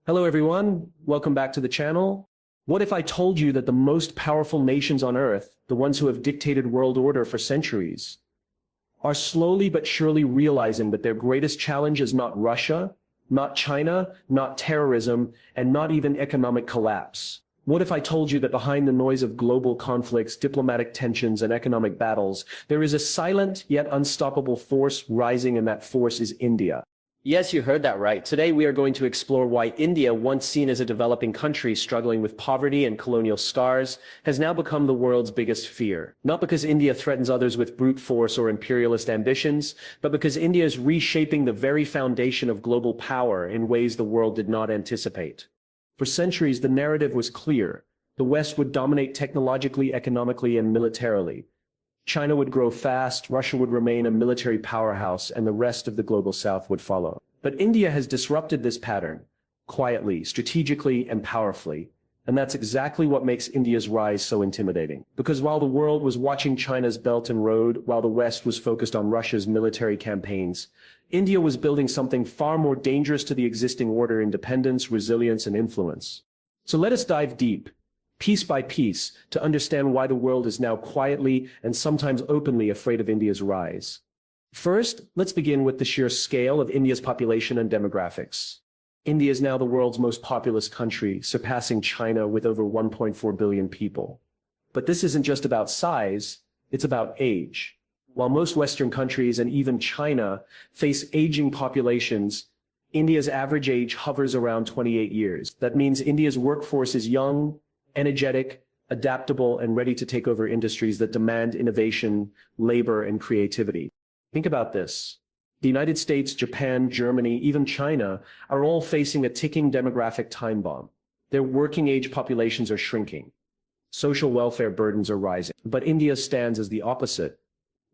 Hello everyone, welcome back to the channel. What if I told you that the most powerful nations on Earth, the ones who have dictated world order for centuries, are slowly but surely realizing that their greatest challenge is not Russia, not China, not terrorism, and not even economic collapse? What if I told you that behind the noise of global conflicts, diplomatic tensions, and economic battles, there is a silent yet unstoppable force rising, and that force is India? Yes, you heard that right. Today we are going to explore why India, once seen as a developing country struggling with poverty and colonial scars, has now become the world's biggest fear. Not because India threatens others with brute force or imperialist ambitions, but because India is reshaping the very foundation of global power in ways the world did not anticipate. For centuries, the narrative was clear. The West would dominate technologically, economically, and militarily. China would grow fast, Russia would remain a military powerhouse, and the rest of the global South would follow. But India has disrupted this pattern, quietly, strategically, and powerfully. And that's exactly what makes India's rise so intimidating. Because while the world was watching China's Belt and Road, while the West was focused on Russia's military campaigns, India was building something far more dangerous to the existing order: independence, resilience, and influence. So let us dive deep, piece by piece, to understand why the world is now quietly and sometimes openly afraid of India's rise. First, let's begin with the sheer scale of India's population and demographics. India is now the world's most populous country, surpassing China with over 1.4 billion people. But this isn't just about size, it's about age. While most Western countries and even China face aging populations, India's average age hovers around 28 years. That means India's workforce is young, energetic, adaptable, and ready to take over industries that demand innovation, labor, and creativity. Think about this. The United States, Japan, Germany, even China are all facing a ticking demographic time bomb. Their working-age populations are shrinking. Social welfare burdens are rising. But India stands as the opposite.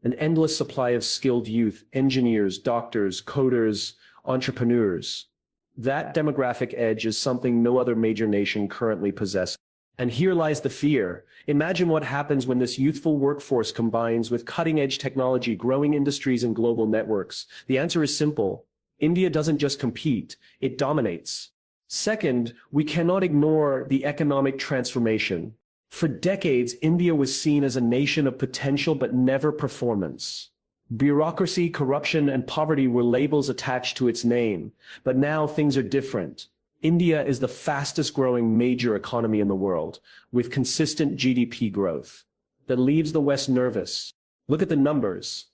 An endless supply of skilled youth, engineers, doctors, coders, entrepreneurs. That demographic edge is something no other major nation currently possesses. And here lies the fear. Imagine what happens when this youthful workforce combines with cutting-edge technology, growing industries, and global networks. The answer is simple. India doesn't just compete, it dominates. Second, we cannot ignore the economic transformation. For decades, India was seen as a nation of potential but never performance. Bureaucracy, corruption, and poverty were labels attached to its name. But now things are different. India is the fastest growing major economy in the world, with consistent GDP growth that leaves the West nervous. Look at the numbers.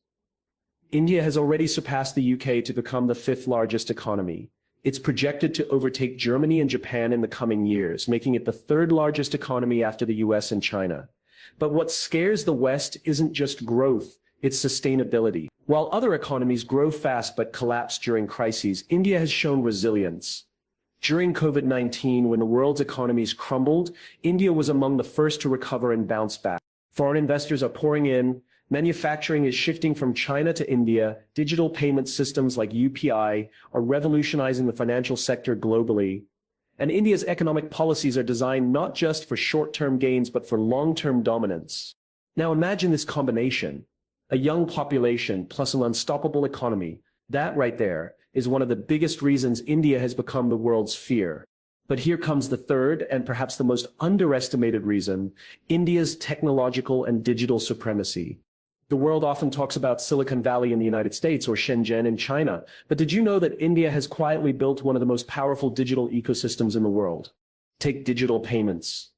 India has already surpassed the UK to become the fifth largest economy. It's projected to overtake Germany and Japan in the coming years, making it the third largest economy after the US and China. But what scares the West isn't just growth, it's sustainability. While other economies grow fast but collapse during crises, India has shown resilience. During COVID-19, when the world's economies crumbled, India was among the first to recover and bounce back. Foreign investors are pouring in, manufacturing is shifting from China to India, digital payment systems like UPI are revolutionizing the financial sector globally, and India's economic policies are designed not just for short-term gains but for long-term dominance. Now imagine this combination: a young population plus an unstoppable economy. That right there is one of the biggest reasons India has become the world's fear. But here comes the third and perhaps the most underestimated reason: India's technological and digital supremacy. The world often talks about Silicon Valley in the United States or Shenzhen in China, but did you know that India has quietly built one of the most powerful digital ecosystems in the world? Take digital payments.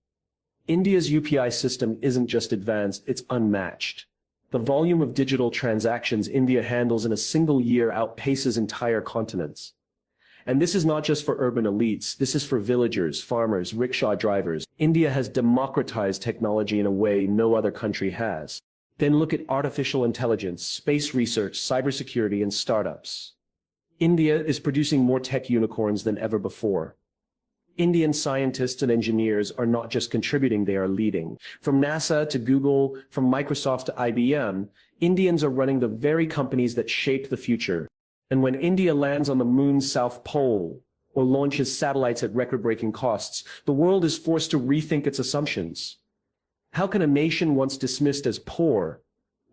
India's UPI system isn't just advanced, it's unmatched. The volume of digital transactions India handles in a single year outpaces entire continents. And this is not just for urban elites, this is for villagers, farmers, rickshaw drivers. India has democratized technology in a way no other country has. Then look at artificial intelligence, space research, cybersecurity, and startups. India is producing more tech unicorns than ever before. Indian scientists and engineers are not just contributing, they are leading. From NASA to Google, from Microsoft to IBM, Indians are running the very companies that shape the future. And when India lands on the moon's south pole or launches satellites at record-breaking costs, the world is forced to rethink its assumptions. How can a nation once dismissed as poor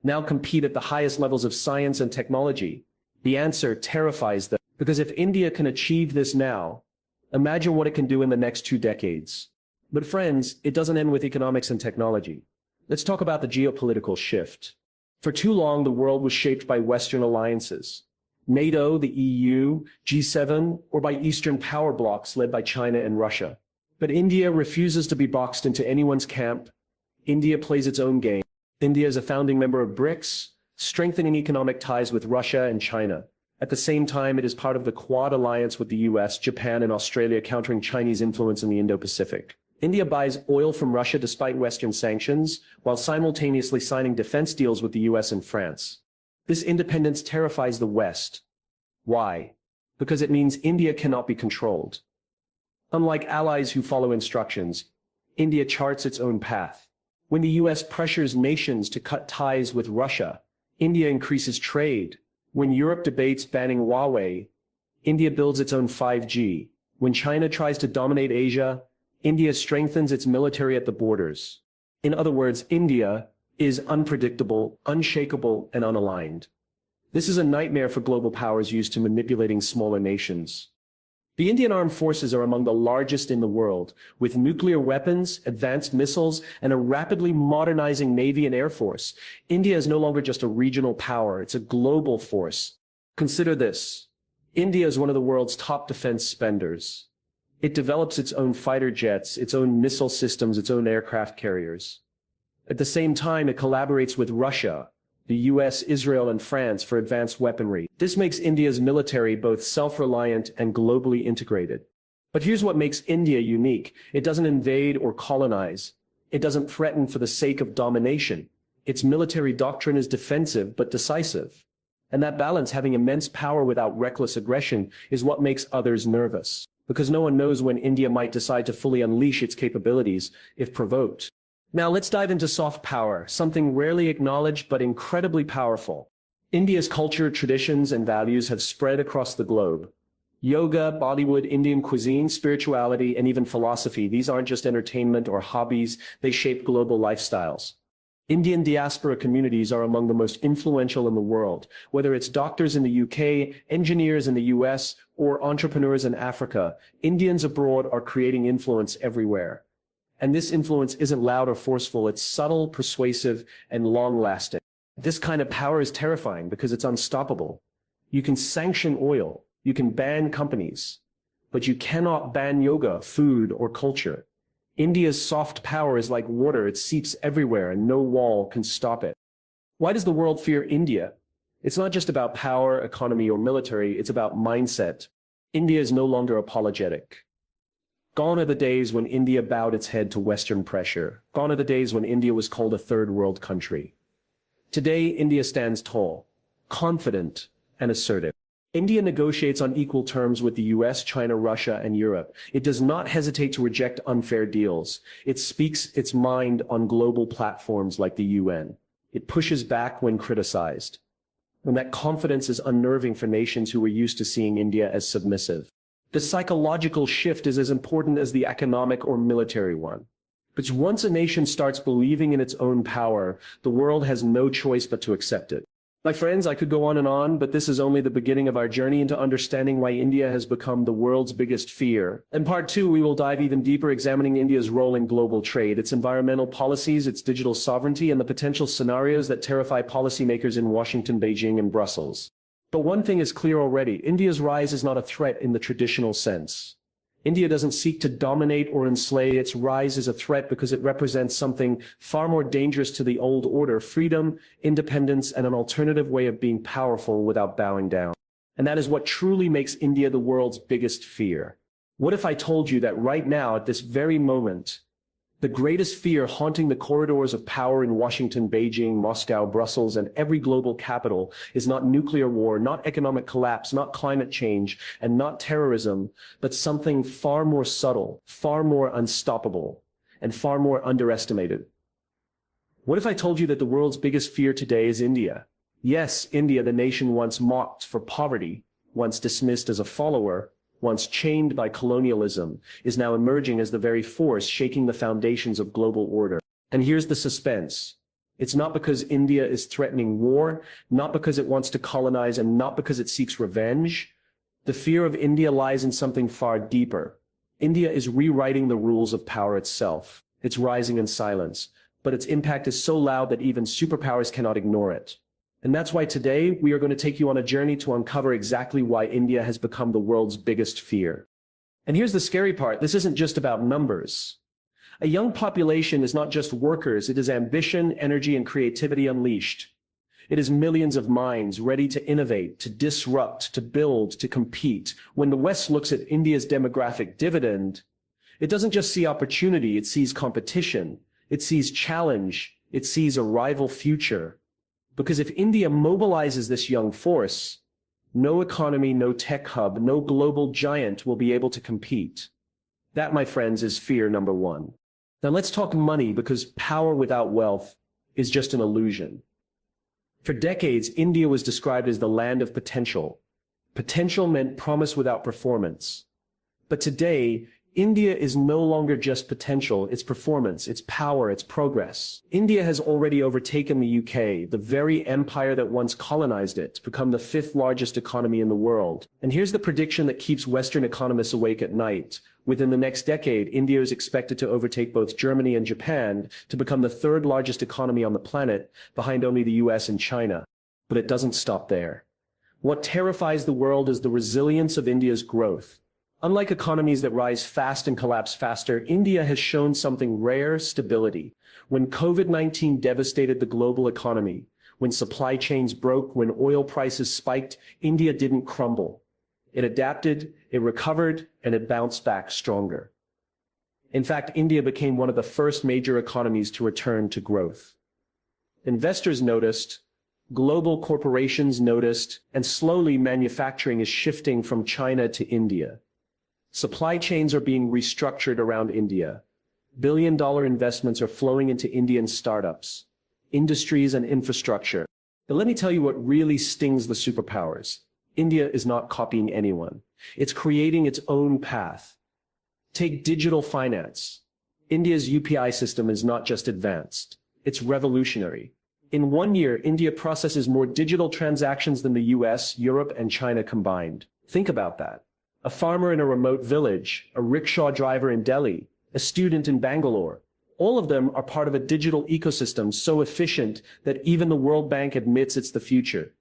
now compete at the highest levels of science and technology? The answer terrifies them, because if India can achieve this now, Imagine what it can do in the next 2 decades. But friends, it doesn't end with economics and technology. Let's talk about the geopolitical shift. For too long, the world was shaped by Western alliances. NATO, the EU, G7, or by Eastern power blocs led by China and Russia. But India refuses to be boxed into anyone's camp. India plays its own game. India is a founding member of BRICS, strengthening economic ties with Russia and China. At the same time, it is part of the Quad alliance with the US, Japan, and Australia, countering Chinese influence in the Indo-Pacific. India buys oil from Russia despite Western sanctions, while simultaneously signing defense deals with the US and France. This independence terrifies the West. Why? Because it means India cannot be controlled. Unlike allies who follow instructions, India charts its own path. When the US pressures nations to cut ties with Russia, India increases trade. When Europe debates banning Huawei, India builds its own 5G. When China tries to dominate Asia, India strengthens its military at the borders. In other words, India is unpredictable, unshakable, and unaligned. This is a nightmare for global powers used to manipulating smaller nations. The Indian armed forces are among the largest in the world, with nuclear weapons, advanced missiles, and a rapidly modernizing Navy and Air Force. India is no longer just a regional power, it's a global force. Consider this. India is one of the world's top defense spenders. It develops its own fighter jets, its own missile systems, its own aircraft carriers. At the same time, it collaborates with Russia, the US, Israel, and France for advanced weaponry. This makes India's military both self-reliant and globally integrated. But here's what makes India unique. It doesn't invade or colonize. It doesn't threaten for the sake of domination. Its military doctrine is defensive but decisive. And that balance, having immense power without reckless aggression, is what makes others nervous. Because no one knows when India might decide to fully unleash its capabilities if provoked. Now let's dive into soft power, something rarely acknowledged but incredibly powerful. India's culture, traditions, and values have spread across the globe. Yoga, Bollywood, Indian cuisine, spirituality, and even philosophy, these aren't just entertainment or hobbies, they shape global lifestyles. Indian diaspora communities are among the most influential in the world, whether it's doctors in the UK, engineers in the US, or entrepreneurs in Africa. Indians abroad are creating influence everywhere. And this influence isn't loud or forceful, it's subtle, persuasive, and long-lasting. This kind of power is terrifying because it's unstoppable. You can sanction oil, you can ban companies, but you cannot ban yoga, food, or culture. India's soft power is like water, it seeps everywhere and no wall can stop it. Why does the world fear India? It's not just about power, economy, or military, it's about mindset. India is no longer apologetic. Gone are the days when India bowed its head to Western pressure. Gone are the days when India was called a third world country. Today, India stands tall, confident, and assertive. India negotiates on equal terms with the US, China, Russia, and Europe. It does not hesitate to reject unfair deals. It speaks its mind on global platforms like the UN. It pushes back when criticized. And that confidence is unnerving for nations who were used to seeing India as submissive. The psychological shift is as important as the economic or military one. But once a nation starts believing in its own power, the world has no choice but to accept it. My friends, I could go on, but this is only the beginning of our journey into understanding why India has become the world's biggest fear. In part 2, we will dive even deeper, examining India's role in global trade, its environmental policies, its digital sovereignty, and the potential scenarios that terrify policymakers in Washington, Beijing, and Brussels. But one thing is clear already, India's rise is not a threat in the traditional sense. India doesn't seek to dominate or enslave. Its rise is a threat because it represents something far more dangerous to the old order: freedom, independence, and an alternative way of being powerful without bowing down. And that is what truly makes India the world's biggest fear. What if I told you that right now, at this very moment, the greatest fear haunting the corridors of power in Washington, Beijing, Moscow, Brussels, and every global capital is not nuclear war, not economic collapse, not climate change, and not terrorism, but something far more subtle, far more unstoppable, and far more underestimated? What if I told you that the world's biggest fear today is India? Yes, India, the nation once mocked for poverty, once dismissed as a follower, once chained by colonialism, is now emerging as the very force shaking the foundations of global order. And here's the suspense. It's not because India is threatening war, not because it wants to colonize, and not because it seeks revenge. The fear of India lies in something far deeper. India is rewriting the rules of power itself. It's rising in silence, but its impact is so loud that even superpowers cannot ignore it. And that's why today we are going to take you on a journey to uncover exactly why India has become the world's biggest fear. And here's the scary part. This isn't just about numbers. A young population is not just workers. It is ambition, energy, and creativity unleashed. It is millions of minds ready to innovate, to disrupt, to build, to compete. When the West looks at India's demographic dividend, it doesn't just see opportunity, it sees competition, it sees challenge, it sees a rival future. Because if India mobilizes this young force, no economy, no tech hub, no global giant will be able to compete. That, my friends, is fear number one. Now let's talk money, because power without wealth is just an illusion. For decades, India was described as the land of potential. Potential meant promise without performance. But today, India is no longer just potential, it's performance, it's power, it's progress. India has already overtaken the UK, the very empire that once colonized it, to become the fifth largest economy in the world. And here's the prediction that keeps Western economists awake at night. Within the next decade, India is expected to overtake both Germany and Japan to become the third largest economy on the planet, behind only the US and China. But it doesn't stop there. What terrifies the world is the resilience of India's growth. Unlike economies that rise fast and collapse faster, India has shown something rare: stability. When COVID-19 devastated the global economy, when supply chains broke, when oil prices spiked, India didn't crumble. It adapted, it recovered, and it bounced back stronger. In fact, India became one of the first major economies to return to growth. Investors noticed, global corporations noticed, and slowly manufacturing is shifting from China to India. Supply chains are being restructured around India. Billion-dollar investments are flowing into Indian startups, industries, and infrastructure. But let me tell you what really stings the superpowers. India is not copying anyone. It's creating its own path. Take digital finance. India's UPI system is not just advanced, it's revolutionary. In 1 year, India processes more digital transactions than the US, Europe, and China combined. Think about that. A farmer in a remote village, a rickshaw driver in Delhi, a student in Bangalore. All of them are part of a digital ecosystem so efficient that even the World Bank admits it's the future.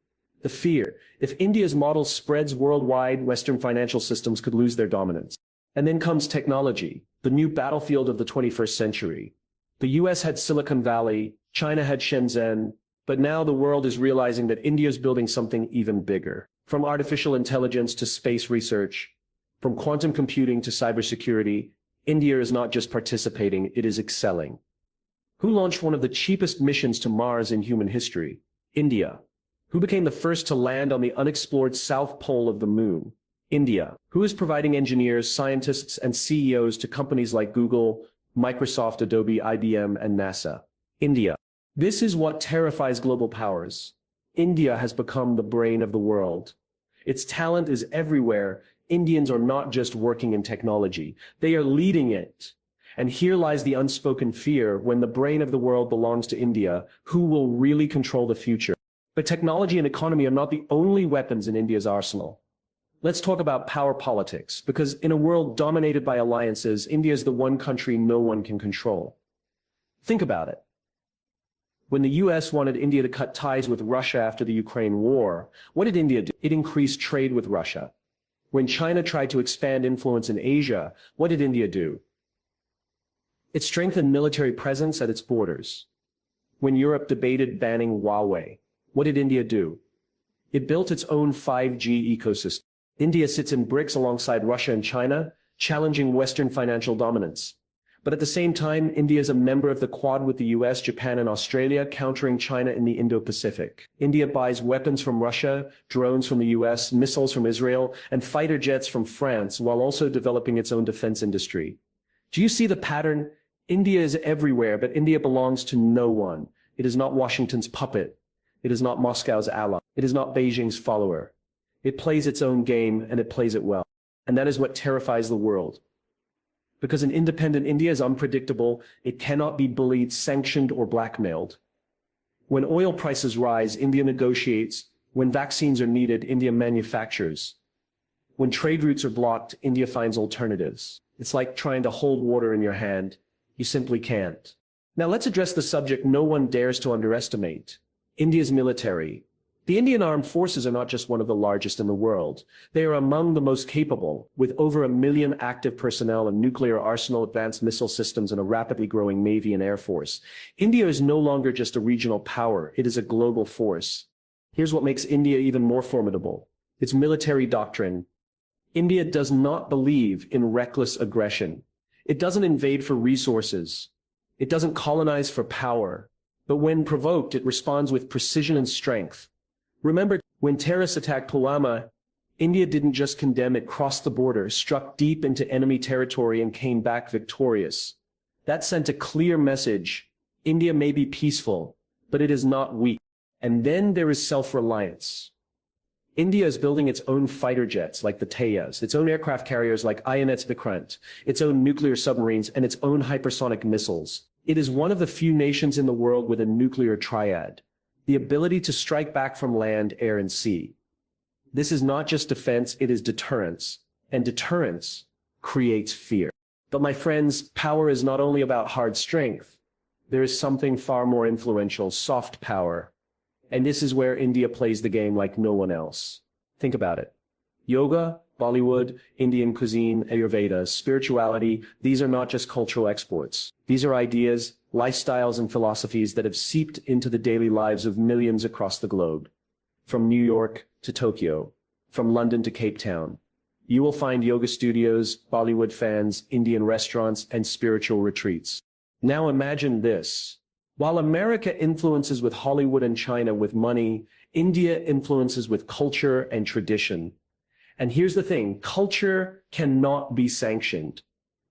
The fear: if India's model spreads worldwide, Western financial systems could lose their dominance. And then comes technology, the new battlefield of the 21st century. The US had Silicon Valley, China had Shenzhen, but now the world is realizing that India is building something even bigger. From artificial intelligence to space research, from quantum computing to cybersecurity, India is not just participating, it is excelling. Who launched one of the cheapest missions to Mars in human history? India. Who became the first to land on the unexplored south pole of the moon? India. Who is providing engineers, scientists, and CEOs to companies like Google, Microsoft, Adobe, IBM, and NASA? India. This is what terrifies global powers. India has become the brain of the world. Its talent is everywhere. Indians are not just working in technology, they are leading it. And here lies the unspoken fear: when the brain of the world belongs to India, who will really control the future? But technology and economy are not the only weapons in India's arsenal. Let's talk about power politics, because in a world dominated by alliances, India is the one country no one can control. Think about it. When the US wanted India to cut ties with Russia after the Ukraine war, what did India do? It increased trade with Russia. When China tried to expand influence in Asia, what did India do? It strengthened military presence at its borders. When Europe debated banning Huawei, what did India do? It built its own 5G ecosystem. India sits in BRICS alongside Russia and China, challenging Western financial dominance. But at the same time, India is a member of the Quad with the US, Japan, and Australia, countering China in the Indo-Pacific. India buys weapons from Russia, drones from the US, missiles from Israel, and fighter jets from France, while also developing its own defense industry. Do you see the pattern? India is everywhere, but India belongs to no one. It is not Washington's puppet. It is not Moscow's ally. It is not Beijing's follower. It plays its own game, and it plays it well. And that is what terrifies the world. Because an independent India is unpredictable, it cannot be bullied, sanctioned, or blackmailed. When oil prices rise, India negotiates. When vaccines are needed, India manufactures. When trade routes are blocked, India finds alternatives. It's like trying to hold water in your hand. You simply can't. Now let's address the subject no one dares to underestimate: India's military. The Indian armed forces are not just one of the largest in the world. They are among the most capable, with over 1 million active personnel, a nuclear arsenal, advanced missile systems, and a rapidly growing Navy and Air Force. India is no longer just a regional power. It is a global force. Here's what makes India even more formidable: its military doctrine. India does not believe in reckless aggression. It doesn't invade for resources. It doesn't colonize for power. But when provoked, it responds with precision and strength. Remember, when terrorists attacked Pulwama, India didn't just condemn, it crossed the border, struck deep into enemy territory, and came back victorious. That sent a clear message: India may be peaceful, but it is not weak. And then there is self-reliance. India is building its own fighter jets like the Tejas, its own aircraft carriers like INS Vikrant, its own nuclear submarines, and its own hypersonic missiles. It is one of the few nations in the world with a nuclear triad: the ability to strike back from land, air, and sea. This is not just defense, it is deterrence. And deterrence creates fear. But my friends, power is not only about hard strength. There is something far more influential: soft power. And this is where India plays the game like no one else. Think about it. Yoga, Bollywood, Indian cuisine, Ayurveda, spirituality, these are not just cultural exports. These are ideas, lifestyles, and philosophies that have seeped into the daily lives of millions across the globe. From New York to Tokyo, from London to Cape Town, you will find yoga studios, Bollywood fans, Indian restaurants, and spiritual retreats. Now imagine this. While America influences with Hollywood and China with money, India influences with culture and tradition. And here's the thing: culture cannot be sanctioned.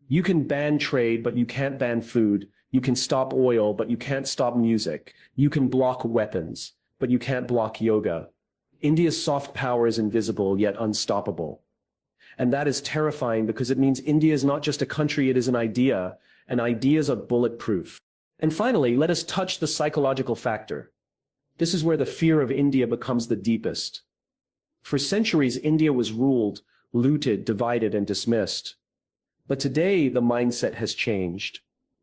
You can ban trade, but you can't ban food. You can stop oil, but you can't stop music. You can block weapons, but you can't block yoga. India's soft power is invisible, yet unstoppable. And that is terrifying, because it means India is not just a country, it is an idea, and ideas are bulletproof. And finally, let us touch the psychological factor. This is where the fear of India becomes the deepest. For centuries, India was ruled, looted, divided, and dismissed. But today, the mindset has changed.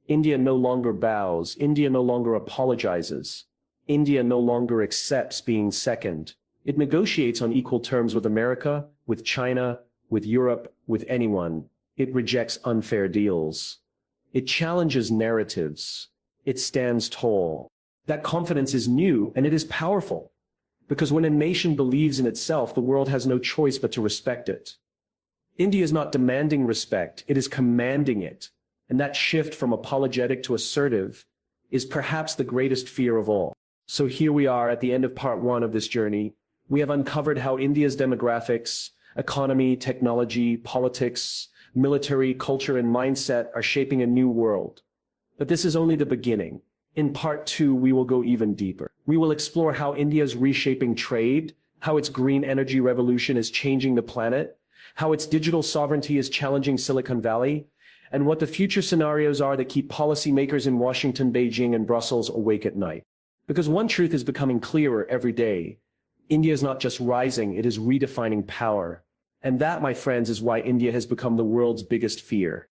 India no longer bows. India no longer apologizes. India no longer accepts being second. It negotiates on equal terms with America, with China, with Europe, with anyone. It rejects unfair deals. It challenges narratives. It stands tall. That confidence is new, and it is powerful. Because when a nation believes in itself, the world has no choice but to respect it. India is not demanding respect, it is commanding it. And that shift from apologetic to assertive is perhaps the greatest fear of all. So here we are at the end of part 1 of this journey. We have uncovered how India's demographics, economy, technology, politics, military, culture, and mindset are shaping a new world. But this is only the beginning. In part 2, we will go even deeper. We will explore how India is reshaping trade, how its green energy revolution is changing the planet, how its digital sovereignty is challenging Silicon Valley, and what the future scenarios are that keep policymakers in Washington, Beijing, and Brussels awake at night. Because one truth is becoming clearer every day: India is not just rising, it is redefining power. And that, my friends, is why India has become the world's biggest fear.